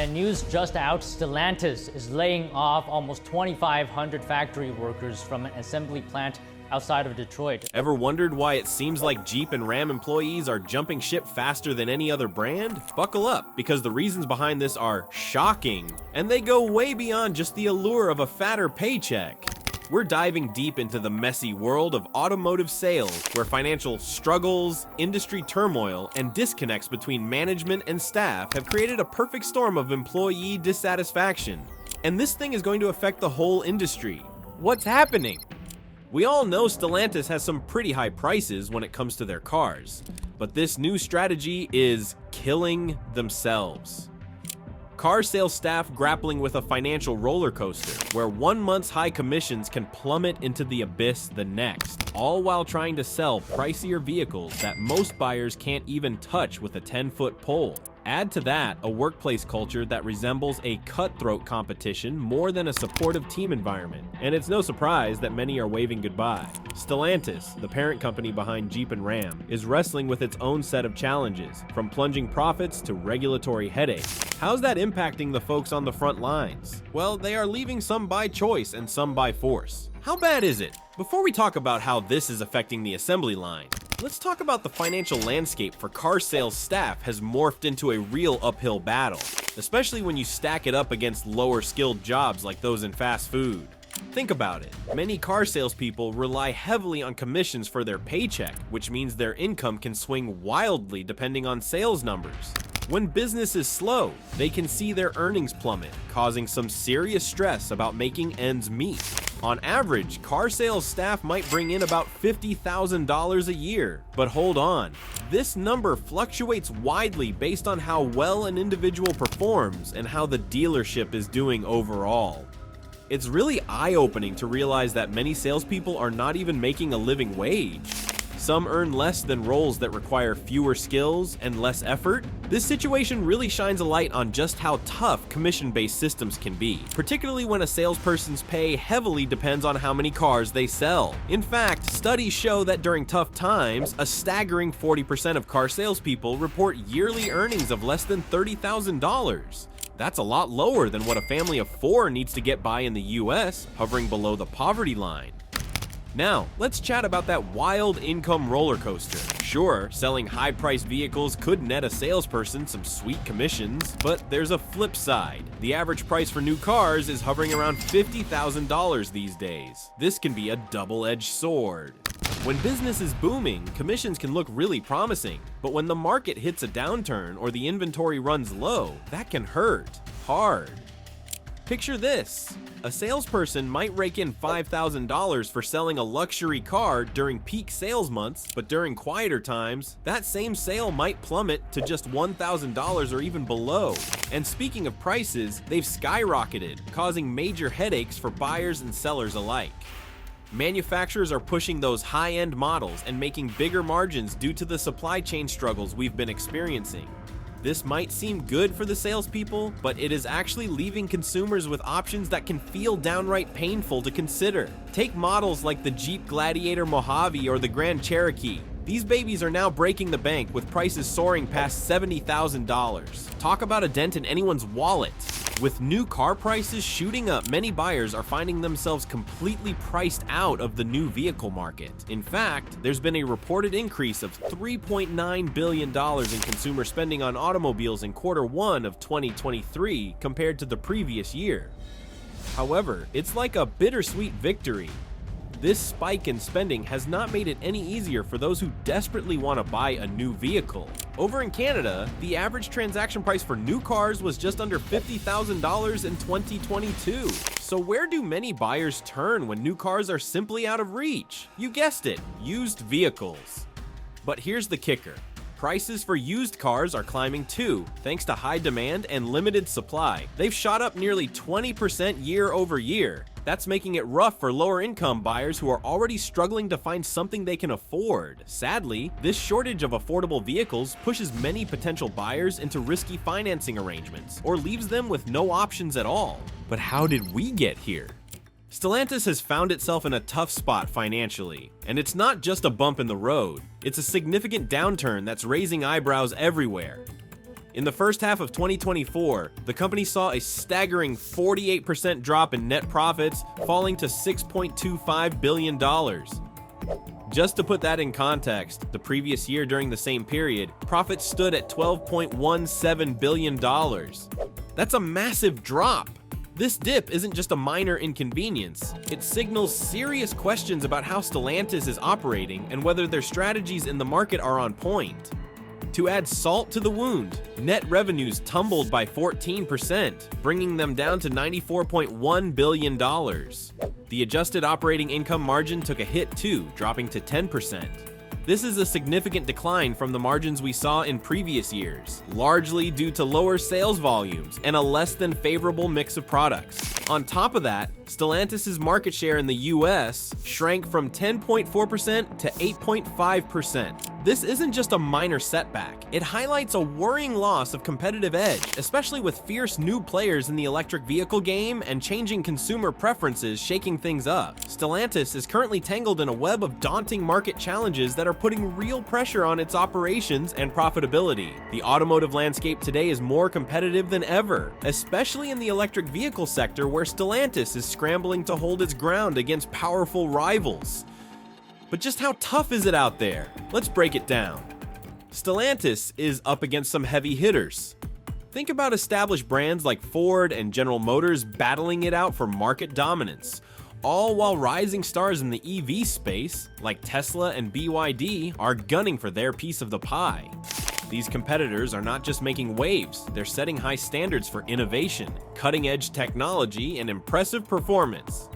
And news just out, Stellantis is laying off almost 2,500 factory workers from an assembly plant outside of Detroit. Ever wondered why it seems like Jeep and Ram employees are jumping ship faster than any other brand? Buckle up, because the reasons behind this are shocking, and they go way beyond just the allure of a fatter paycheck. We're diving deep into the messy world of automotive sales, where financial struggles, industry turmoil, and disconnects between management and staff have created a perfect storm of employee dissatisfaction. And this thing is going to affect the whole industry. What's happening? We all know Stellantis has some pretty high prices when it comes to their cars, but this new strategy is killing themselves. Car sales staff grappling with a financial roller coaster, where 1 month's high commissions can plummet into the abyss the next, all while trying to sell pricier vehicles that most buyers can't even touch with a 10-foot pole. Add to that a workplace culture that resembles a cutthroat competition more than a supportive team environment, and it's no surprise that many are waving goodbye. Stellantis, the parent company behind Jeep and Ram, is wrestling with its own set of challenges, from plunging profits to regulatory headaches. How's that impacting the folks on the front lines? Well, they are leaving some by choice and some by force. How bad is it? Before we talk about how this is affecting the assembly line, let's talk about the financial landscape for car sales staff has morphed into a real uphill battle, especially when you stack it up against lower skilled jobs like those in fast food. Think about it. Many car salespeople rely heavily on commissions for their paycheck, which means their income can swing wildly depending on sales numbers. When business is slow, they can see their earnings plummet, causing some serious stress about making ends meet. On average, car sales staff might bring in about $50,000 a year. But hold on, this number fluctuates widely based on how well an individual performs and how the dealership is doing overall. It's really eye-opening to realize that many salespeople are not even making a living wage. Some earn less than roles that require fewer skills and less effort. This situation really shines a light on just how tough commission-based systems can be, particularly when a salesperson's pay heavily depends on how many cars they sell. In fact, studies show that during tough times, a staggering 40% of car salespeople report yearly earnings of less than $30,000. That's a lot lower than what a family of 4 needs to get by in the US, hovering below the poverty line. Now, let's chat about that wild income roller coaster. Sure, selling high-priced vehicles could net a salesperson some sweet commissions, but there's a flip side. The average price for new cars is hovering around $50,000 these days. This can be a double-edged sword. When business is booming, commissions can look really promising, but when the market hits a downturn or the inventory runs low, that can hurt hard. Picture this. A salesperson might rake in $5,000 for selling a luxury car during peak sales months, but during quieter times, that same sale might plummet to just $1,000 or even below. And speaking of prices, they've skyrocketed, causing major headaches for buyers and sellers alike. Manufacturers are pushing those high-end models and making bigger margins due to the supply chain struggles we've been experiencing. This might seem good for the salespeople, but it is actually leaving consumers with options that can feel downright painful to consider. Take models like the Jeep Gladiator Mojave or the Grand Cherokee. These babies are now breaking the bank with prices soaring past $70,000. Talk about a dent in anyone's wallet. With new car prices shooting up, many buyers are finding themselves completely priced out of the new vehicle market. In fact, there's been a reported increase of $3.9 billion in consumer spending on automobiles in Q1 of 2023 compared to the previous year. However, it's like a bittersweet victory. This spike in spending has not made it any easier for those who desperately want to buy a new vehicle. Over in Canada, the average transaction price for new cars was just under $50,000 in 2022. So where do many buyers turn when new cars are simply out of reach? You guessed it, used vehicles. But here's the kicker. Prices for used cars are climbing too, thanks to high demand and limited supply. They've shot up nearly 20% year over year. That's making it rough for lower income buyers who are already struggling to find something they can afford. Sadly, this shortage of affordable vehicles pushes many potential buyers into risky financing arrangements or leaves them with no options at all. But how did we get here? Stellantis has found itself in a tough spot financially, and it's not just a bump in the road, it's a significant downturn that's raising eyebrows everywhere. In the first half of 2024, the company saw a staggering 48% drop in net profits, falling to $6.25 billion. Just to put that in context, the previous year during the same period, profits stood at $12.17 billion. That's a massive drop. This dip isn't just a minor inconvenience. It signals serious questions about how Stellantis is operating and whether their strategies in the market are on point. To add salt to the wound, net revenues tumbled by 14%, bringing them down to $94.1 billion. The adjusted operating income margin took a hit too, dropping to 10%. This is a significant decline from the margins we saw in previous years, largely due to lower sales volumes and a less than favorable mix of products. On top of that, Stellantis' market share in the US shrank from 10.4% to 8.5%. This isn't just a minor setback, it highlights a worrying loss of competitive edge, especially with fierce new players in the electric vehicle game and changing consumer preferences shaking things up. Stellantis is currently tangled in a web of daunting market challenges that are putting real pressure on its operations and profitability. The automotive landscape today is more competitive than ever, especially in the electric vehicle sector where Stellantis is scrambling to hold its ground against powerful rivals. But just how tough is it out there? Let's break it down. Stellantis is up against some heavy hitters. Think about established brands like Ford and General Motors battling it out for market dominance, all while rising stars in the EV space, like Tesla and BYD, are gunning for their piece of the pie. These competitors are not just making waves, they're setting high standards for innovation, cutting-edge technology, and impressive performance.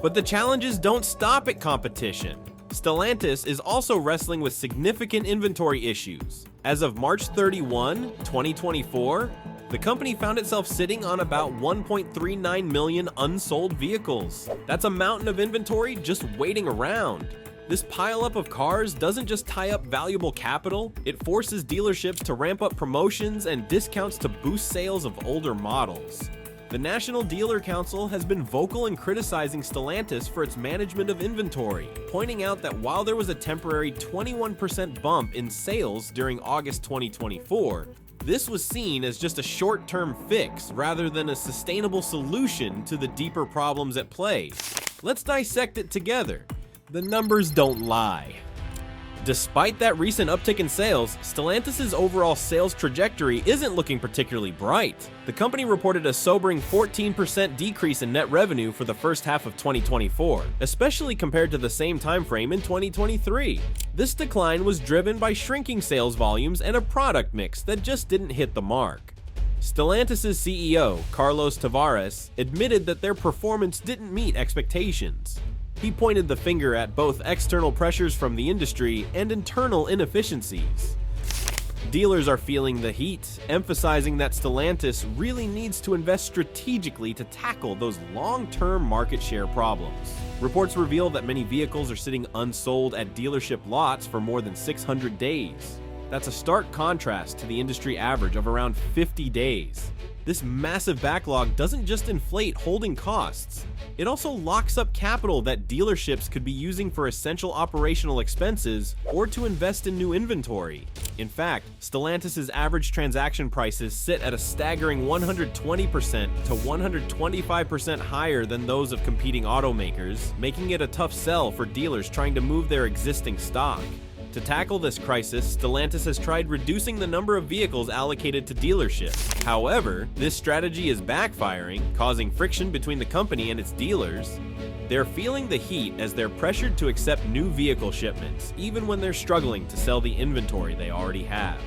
But the challenges don't stop at competition. Stellantis is also wrestling with significant inventory issues. As of March 31, 2024, the company found itself sitting on about 1.39 million unsold vehicles. That's a mountain of inventory just waiting around. This pileup of cars doesn't just tie up valuable capital, it forces dealerships to ramp up promotions and discounts to boost sales of older models. The National Dealer Council has been vocal in criticizing Stellantis for its management of inventory, pointing out that while there was a temporary 21% bump in sales during August 2024, this was seen as just a short-term fix rather than a sustainable solution to the deeper problems at play. Let's dissect it together. The numbers don't lie. Despite that recent uptick in sales, Stellantis' overall sales trajectory isn't looking particularly bright. The company reported a sobering 14% decrease in net revenue for the first half of 2024, especially compared to the same time frame in 2023. This decline was driven by shrinking sales volumes and a product mix that just didn't hit the mark. Stellantis' CEO, Carlos Tavares, admitted that their performance didn't meet expectations. He pointed the finger at both external pressures from the industry and internal inefficiencies. Dealers are feeling the heat, emphasizing that Stellantis really needs to invest strategically to tackle those long-term market share problems. Reports reveal that many vehicles are sitting unsold at dealership lots for more than 600 days. That's a stark contrast to the industry average of around 50 days. This massive backlog doesn't just inflate holding costs, it also locks up capital that dealerships could be using for essential operational expenses or to invest in new inventory. In fact, Stellantis' average transaction prices sit at a staggering 120% to 125% higher than those of competing automakers, making it a tough sell for dealers trying to move their existing stock. To tackle this crisis, Stellantis has tried reducing the number of vehicles allocated to dealerships. However, this strategy is backfiring, causing friction between the company and its dealers. They're feeling the heat as they're pressured to accept new vehicle shipments, even when they're struggling to sell the inventory they already have.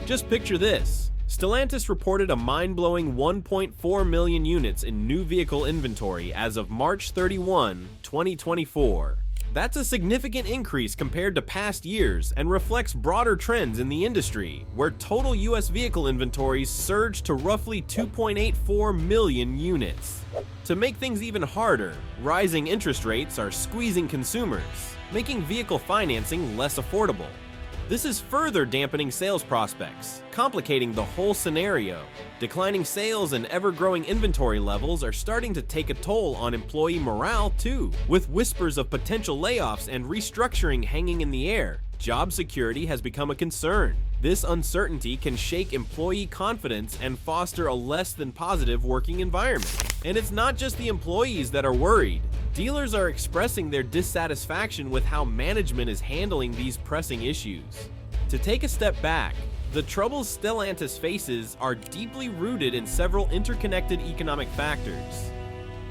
Just picture this. Stellantis reported a mind-blowing 1.4 million units in new vehicle inventory as of March 31, 2024. That's a significant increase compared to past years and reflects broader trends in the industry, where total US vehicle inventories surged to roughly 2.84 million units. To make things even harder, rising interest rates are squeezing consumers, making vehicle financing less affordable. This is further dampening sales prospects, complicating the whole scenario. Declining sales and ever-growing inventory levels are starting to take a toll on employee morale too, with whispers of potential layoffs and restructuring hanging in the air. Job security has become a concern. This uncertainty can shake employee confidence and foster a less than positive working environment. And it's not just the employees that are worried. Dealers are expressing their dissatisfaction with how management is handling these pressing issues. To take a step back, the troubles Stellantis faces are deeply rooted in several interconnected economic factors.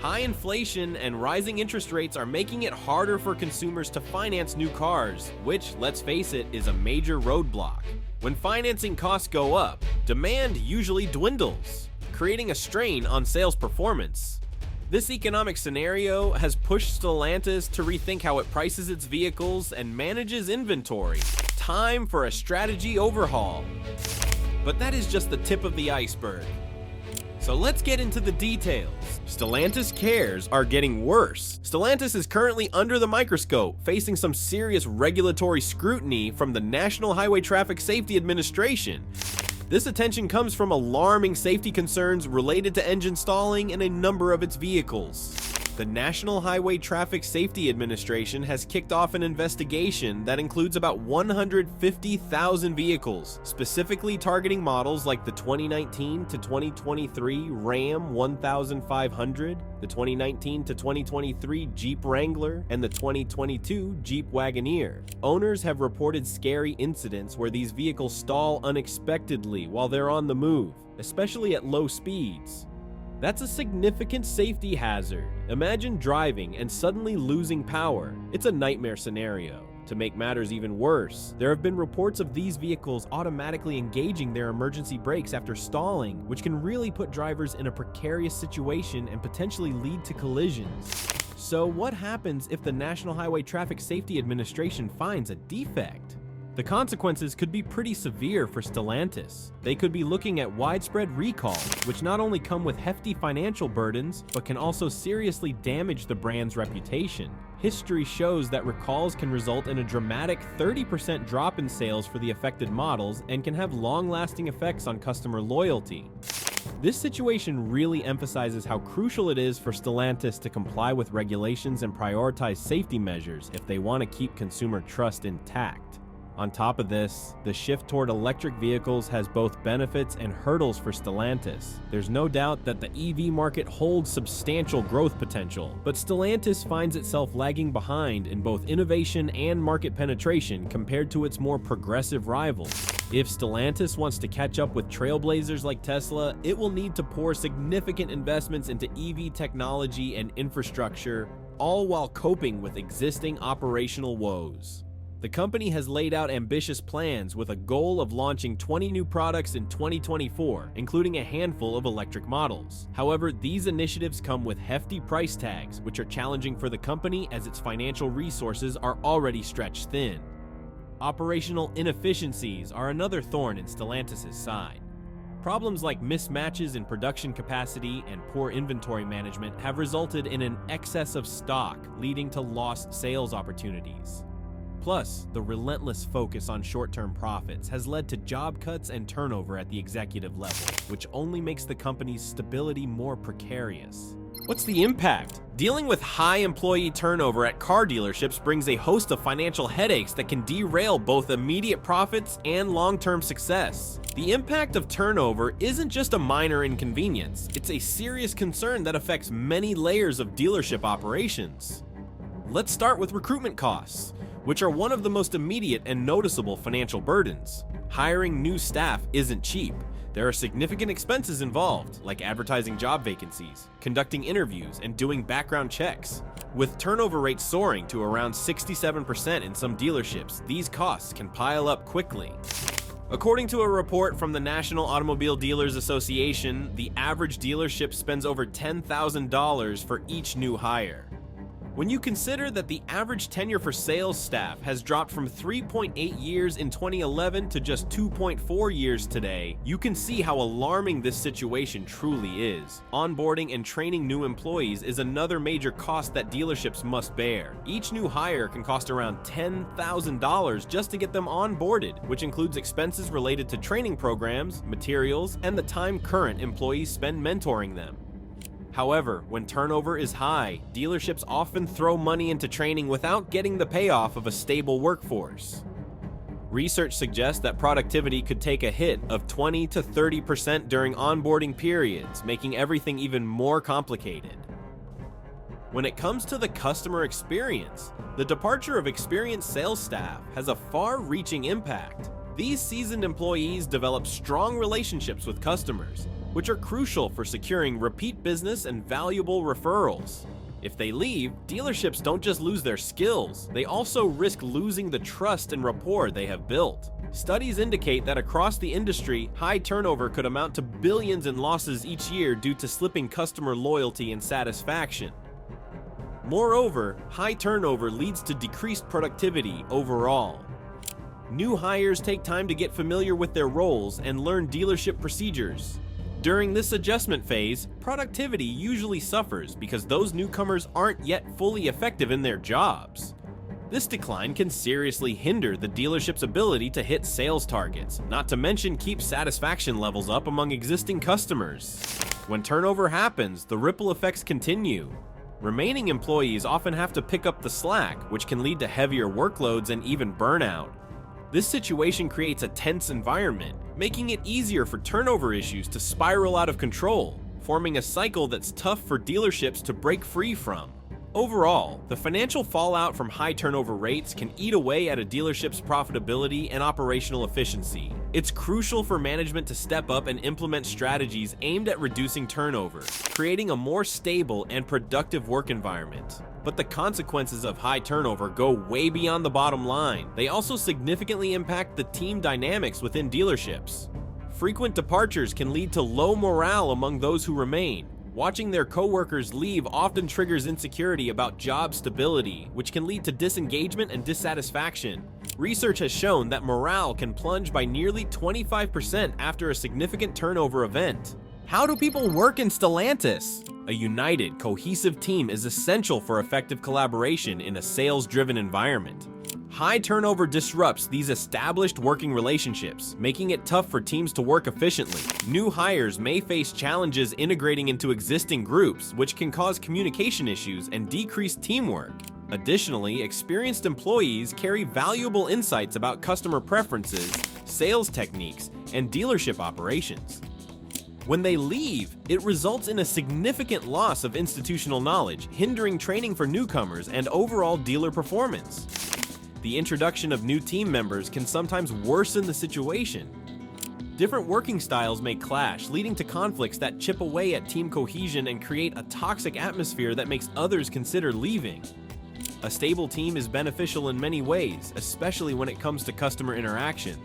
High inflation and rising interest rates are making it harder for consumers to finance new cars, which, let's face it, is a major roadblock. When financing costs go up, demand usually dwindles, creating a strain on sales performance. This economic scenario has pushed Stellantis to rethink how it prices its vehicles and manages inventory. Time for a strategy overhaul. But that is just the tip of the iceberg. So let's get into the details. Stellantis cares are getting worse. Stellantis is currently under the microscope, facing some serious regulatory scrutiny from the National Highway Traffic Safety Administration. This attention comes from alarming safety concerns related to engine stalling in a number of its vehicles. The National Highway Traffic Safety Administration has kicked off an investigation that includes about 150,000 vehicles, specifically targeting models like the 2019 to 2023 Ram 1500, the 2019 to 2023 Jeep Wrangler, and the 2022 Jeep Wagoneer. Owners have reported scary incidents where these vehicles stall unexpectedly while they're on the move, especially at low speeds. That's a significant safety hazard. Imagine driving and suddenly losing power. It's a nightmare scenario. To make matters even worse, there have been reports of these vehicles automatically engaging their emergency brakes after stalling, which can really put drivers in a precarious situation and potentially lead to collisions. So what happens if the National Highway Traffic Safety Administration finds a defect? The consequences could be pretty severe for Stellantis. They could be looking at widespread recalls, which not only come with hefty financial burdens, but can also seriously damage the brand's reputation. History shows that recalls can result in a dramatic 30% drop in sales for the affected models and can have long-lasting effects on customer loyalty. This situation really emphasizes how crucial it is for Stellantis to comply with regulations and prioritize safety measures if they want to keep consumer trust intact. On top of this, the shift toward electric vehicles has both benefits and hurdles for Stellantis. There's no doubt that the EV market holds substantial growth potential, but Stellantis finds itself lagging behind in both innovation and market penetration compared to its more progressive rivals. If Stellantis wants to catch up with trailblazers like Tesla, it will need to pour significant investments into EV technology and infrastructure, all while coping with existing operational woes. The company has laid out ambitious plans with a goal of launching 20 new products in 2024, including a handful of electric models. However, these initiatives come with hefty price tags, which are challenging for the company as its financial resources are already stretched thin. Operational inefficiencies are another thorn in Stellantis' side. Problems like mismatches in production capacity and poor inventory management have resulted in an excess of stock, leading to lost sales opportunities. Plus, the relentless focus on short-term profits has led to job cuts and turnover at the executive level, which only makes the company's stability more precarious. What's the impact? Dealing with high employee turnover at car dealerships brings a host of financial headaches that can derail both immediate profits and long-term success. The impact of turnover isn't just a minor inconvenience, it's a serious concern that affects many layers of dealership operations. Let's start with recruitment costs, which are one of the most immediate and noticeable financial burdens. Hiring new staff isn't cheap. There are significant expenses involved, like advertising job vacancies, conducting interviews, and doing background checks. With turnover rates soaring to around 67% in some dealerships, these costs can pile up quickly. According to a report from the National Automobile Dealers Association, the average dealership spends over $10,000 for each new hire. When you consider that the average tenure for sales staff has dropped from 3.8 years in 2011 to just 2.4 years today, you can see how alarming this situation truly is. Onboarding and training new employees is another major cost that dealerships must bear. Each new hire can cost around $10,000 just to get them onboarded, which includes expenses related to training programs, materials, and the time current employees spend mentoring them. However, when turnover is high, dealerships often throw money into training without getting the payoff of a stable workforce. Research suggests that productivity could take a hit of 20 to 30% during onboarding periods, making everything even more complicated. When it comes to the customer experience, the departure of experienced sales staff has a far-reaching impact. These seasoned employees develop strong relationships with customers, which are crucial for securing repeat business and valuable referrals. If they leave, dealerships don't just lose their skills, they also risk losing the trust and rapport they have built. Studies indicate that across the industry, high turnover could amount to billions in losses each year due to slipping customer loyalty and satisfaction. Moreover, high turnover leads to decreased productivity overall. New hires take time to get familiar with their roles and learn dealership procedures. During this adjustment phase, productivity usually suffers because those newcomers aren't yet fully effective in their jobs. This decline can seriously hinder the dealership's ability to hit sales targets, not to mention keep satisfaction levels up among existing customers. When turnover happens, the ripple effects continue. Remaining employees often have to pick up the slack, which can lead to heavier workloads and even burnout. This situation creates a tense environment, making it easier for turnover issues to spiral out of control, forming a cycle that's tough for dealerships to break free from. Overall, the financial fallout from high turnover rates can eat away at a dealership's profitability and operational efficiency. It's crucial for management to step up and implement strategies aimed at reducing turnover, creating a more stable and productive work environment. But the consequences of high turnover go way beyond the bottom line. They also significantly impact the team dynamics within dealerships. Frequent departures can lead to low morale among those who remain. Watching their coworkers leave often triggers insecurity about job stability, which can lead to disengagement and dissatisfaction. Research has shown that morale can plunge by nearly 25% after a significant turnover event. How do people work in Stellantis? A united, cohesive team is essential for effective collaboration in a sales-driven environment. High turnover disrupts these established working relationships, making it tough for teams to work efficiently. New hires may face challenges integrating into existing groups, which can cause communication issues and decrease teamwork. Additionally, experienced employees carry valuable insights about customer preferences, sales techniques, and dealership operations. When they leave, it results in a significant loss of institutional knowledge, hindering training for newcomers and overall dealer performance. The introduction of new team members can sometimes worsen the situation. Different working styles may clash, leading to conflicts that chip away at team cohesion and create a toxic atmosphere that makes others consider leaving. A stable team is beneficial in many ways, especially when it comes to customer interaction.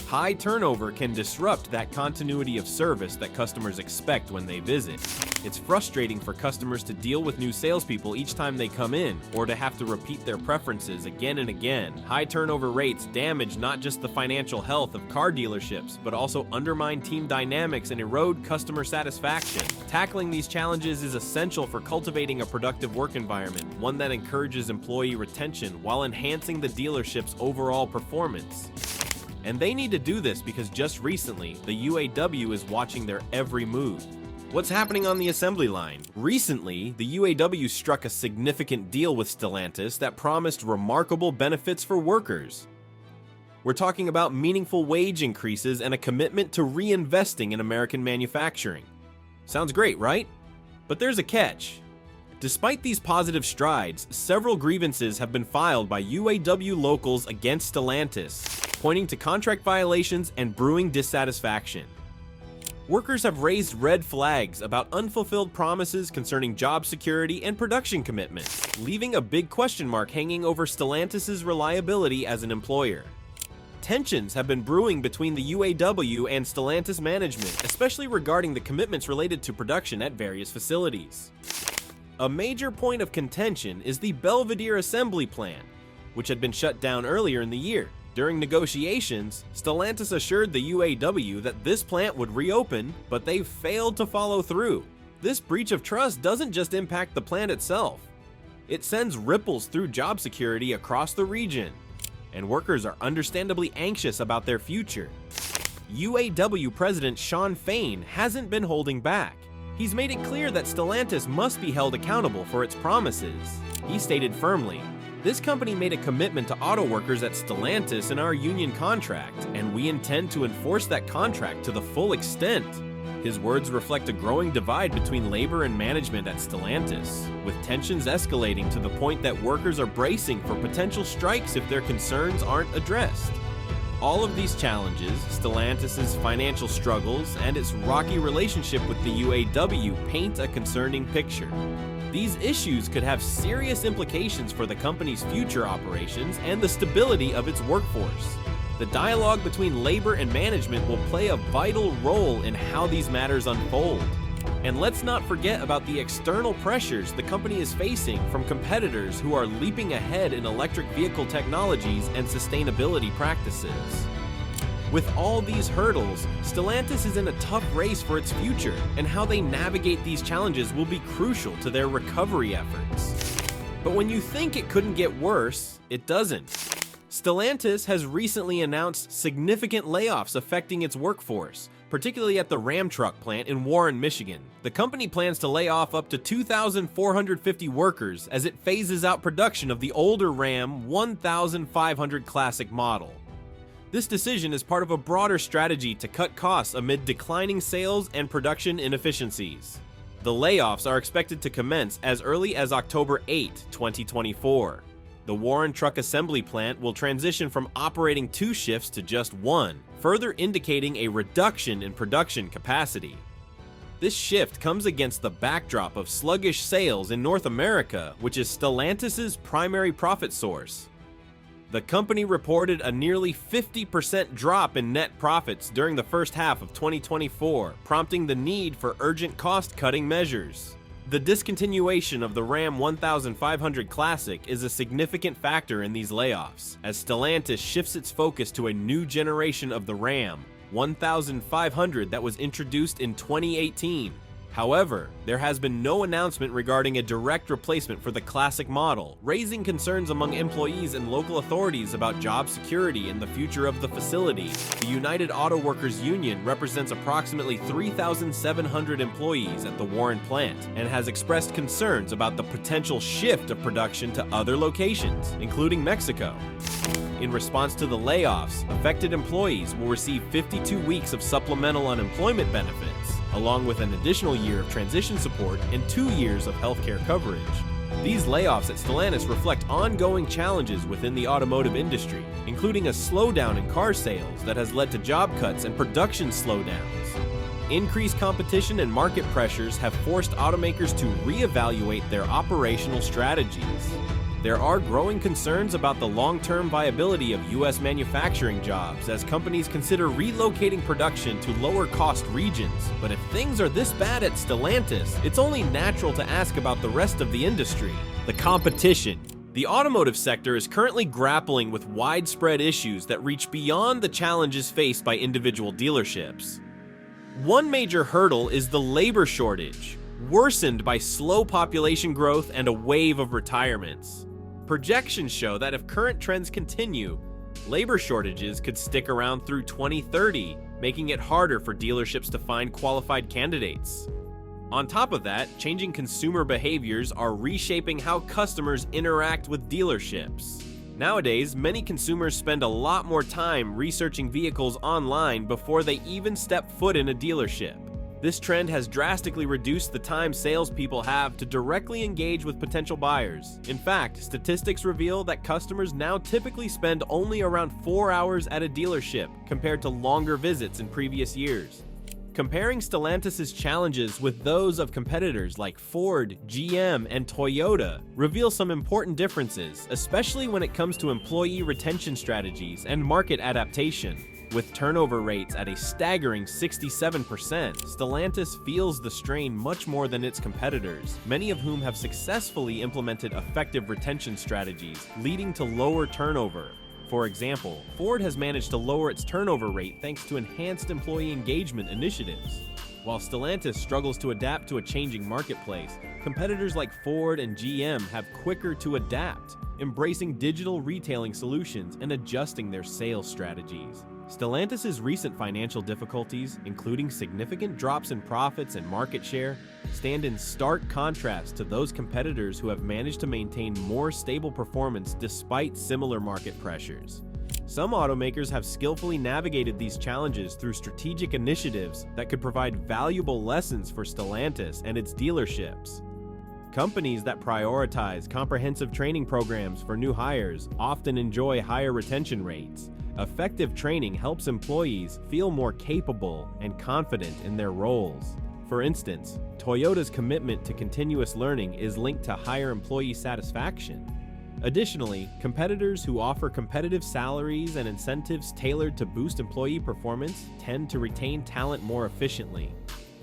High turnover can disrupt that continuity of service that customers expect when they visit. It's frustrating for customers to deal with new salespeople each time they come in, or to have to repeat their preferences again and again. High turnover rates damage not just the financial health of car dealerships, but also undermine team dynamics and erode customer satisfaction. Tackling these challenges is essential for cultivating a productive work environment, one that encourages employee retention while enhancing the dealership's overall performance. And they need to do this because just recently, the UAW is watching their every move. What's happening on the assembly line? Recently, the UAW struck a significant deal with Stellantis that promised remarkable benefits for workers. We're talking about meaningful wage increases and a commitment to reinvesting in American manufacturing. Sounds great, right? But there's a catch. Despite these positive strides, several grievances have been filed by UAW locals against Stellantis, pointing to contract violations and brewing dissatisfaction. Workers have raised red flags about unfulfilled promises concerning job security and production commitments, leaving a big question mark hanging over Stellantis' reliability as an employer. Tensions have been brewing between the UAW and Stellantis management, especially regarding the commitments related to production at various facilities. A major point of contention is the Belvedere assembly plant, which had been shut down earlier in the year. During negotiations, Stellantis assured the UAW that this plant would reopen, but they failed to follow through. This breach of trust doesn't just impact the plant itself. It sends ripples through job security across the region, and workers are understandably anxious about their future. UAW President Shawn Fain hasn't been holding back. He's made it clear that Stellantis must be held accountable for its promises. He stated firmly, This company made a commitment to auto workers at Stellantis in our union contract, and we intend to enforce that contract to the full extent. His words reflect a growing divide between labor and management at Stellantis, with tensions escalating to the point that workers are bracing for potential strikes if their concerns aren't addressed. All of these challenges, Stellantis' financial struggles, and its rocky relationship with the UAW paint a concerning picture. These issues could have serious implications for the company's future operations and the stability of its workforce. The dialogue between labor and management will play a vital role in how these matters unfold. And let's not forget about the external pressures the company is facing from competitors who are leaping ahead in electric vehicle technologies and sustainability practices. With all these hurdles, Stellantis is in a tough race for its future, and how they navigate these challenges will be crucial to their recovery efforts. But when you think it couldn't get worse, it doesn't. Stellantis has recently announced significant layoffs affecting its workforce, particularly at the Ram truck plant in Warren, Michigan. The company plans to lay off up to 2,450 workers as it phases out production of the older Ram 1500 Classic model. This decision is part of a broader strategy to cut costs amid declining sales and production inefficiencies. The layoffs are expected to commence as early as October 8, 2024. The Warren Truck Assembly Plant will transition from operating 2 shifts to just 1, further indicating a reduction in production capacity. This shift comes against the backdrop of sluggish sales in North America, which is Stellantis' primary profit source. The company reported a nearly 50% drop in net profits during the first half of 2024, prompting the need for urgent cost-cutting measures. The discontinuation of the Ram 1500 Classic is a significant factor in these layoffs, as Stellantis shifts its focus to a new generation of the Ram 1500 that was introduced in 2018. However, there has been no announcement regarding a direct replacement for the Classic model, raising concerns among employees and local authorities about job security and the future of the facility. The United Auto Workers Union represents approximately 3,700 employees at the Warren plant and has expressed concerns about the potential shift of production to other locations, including Mexico. In response to the layoffs, affected employees will receive 52 weeks of supplemental unemployment benefits, along with an additional year of transition support and 2 years of healthcare coverage. These layoffs at Stellantis reflect ongoing challenges within the automotive industry, including a slowdown in car sales that has led to job cuts and production slowdowns. Increased competition and market pressures have forced automakers to reevaluate their operational strategies. There are growing concerns about the long-term viability of U.S. manufacturing jobs as companies consider relocating production to lower-cost regions. But if things are this bad at Stellantis, it's only natural to ask about the rest of the industry. The competition. The automotive sector is currently grappling with widespread issues that reach beyond the challenges faced by individual dealerships. One major hurdle is the labor shortage, worsened by slow population growth and a wave of retirements. Projections show that if current trends continue, labor shortages could stick around through 2030, making it harder for dealerships to find qualified candidates. On top of that, changing consumer behaviors are reshaping how customers interact with dealerships. Nowadays, many consumers spend a lot more time researching vehicles online before they even step foot in a dealership. This trend has drastically reduced the time salespeople have to directly engage with potential buyers. In fact, statistics reveal that customers now typically spend only around 4 hours at a dealership, compared to longer visits in previous years. Comparing Stellantis' challenges with those of competitors like Ford, GM, and Toyota reveals some important differences, especially when it comes to employee retention strategies and market adaptation. With turnover rates at a staggering 67%, Stellantis feels the strain much more than its competitors, many of whom have successfully implemented effective retention strategies, leading to lower turnover. For example, Ford has managed to lower its turnover rate thanks to enhanced employee engagement initiatives. While Stellantis struggles to adapt to a changing marketplace, competitors like Ford and GM have quicker to adapt, embracing digital retailing solutions and adjusting their sales strategies. Stellantis' recent financial difficulties, including significant drops in profits and market share, stand in stark contrast to those competitors who have managed to maintain more stable performance despite similar market pressures. Some automakers have skillfully navigated these challenges through strategic initiatives that could provide valuable lessons for Stellantis and its dealerships. Companies that prioritize comprehensive training programs for new hires often enjoy higher retention rates. Effective training helps employees feel more capable and confident in their roles. For instance, Toyota's commitment to continuous learning is linked to higher employee satisfaction. Additionally, competitors who offer competitive salaries and incentives tailored to boost employee performance tend to retain talent more efficiently.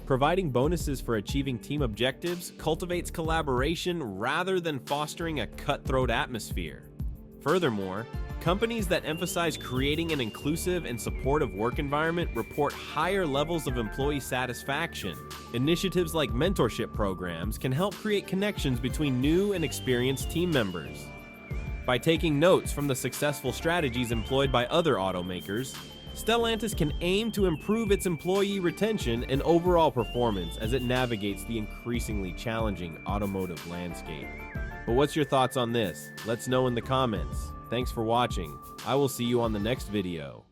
Providing bonuses for achieving team objectives cultivates collaboration rather than fostering a cutthroat atmosphere. Furthermore, companies that emphasize creating an inclusive and supportive work environment report higher levels of employee satisfaction. Initiatives like mentorship programs can help create connections between new and experienced team members. By taking notes from the successful strategies employed by other automakers, Stellantis can aim to improve its employee retention and overall performance as it navigates the increasingly challenging automotive landscape. But what's your thoughts on this? Let's know in the comments. Thanks for watching. I will see you on the next video.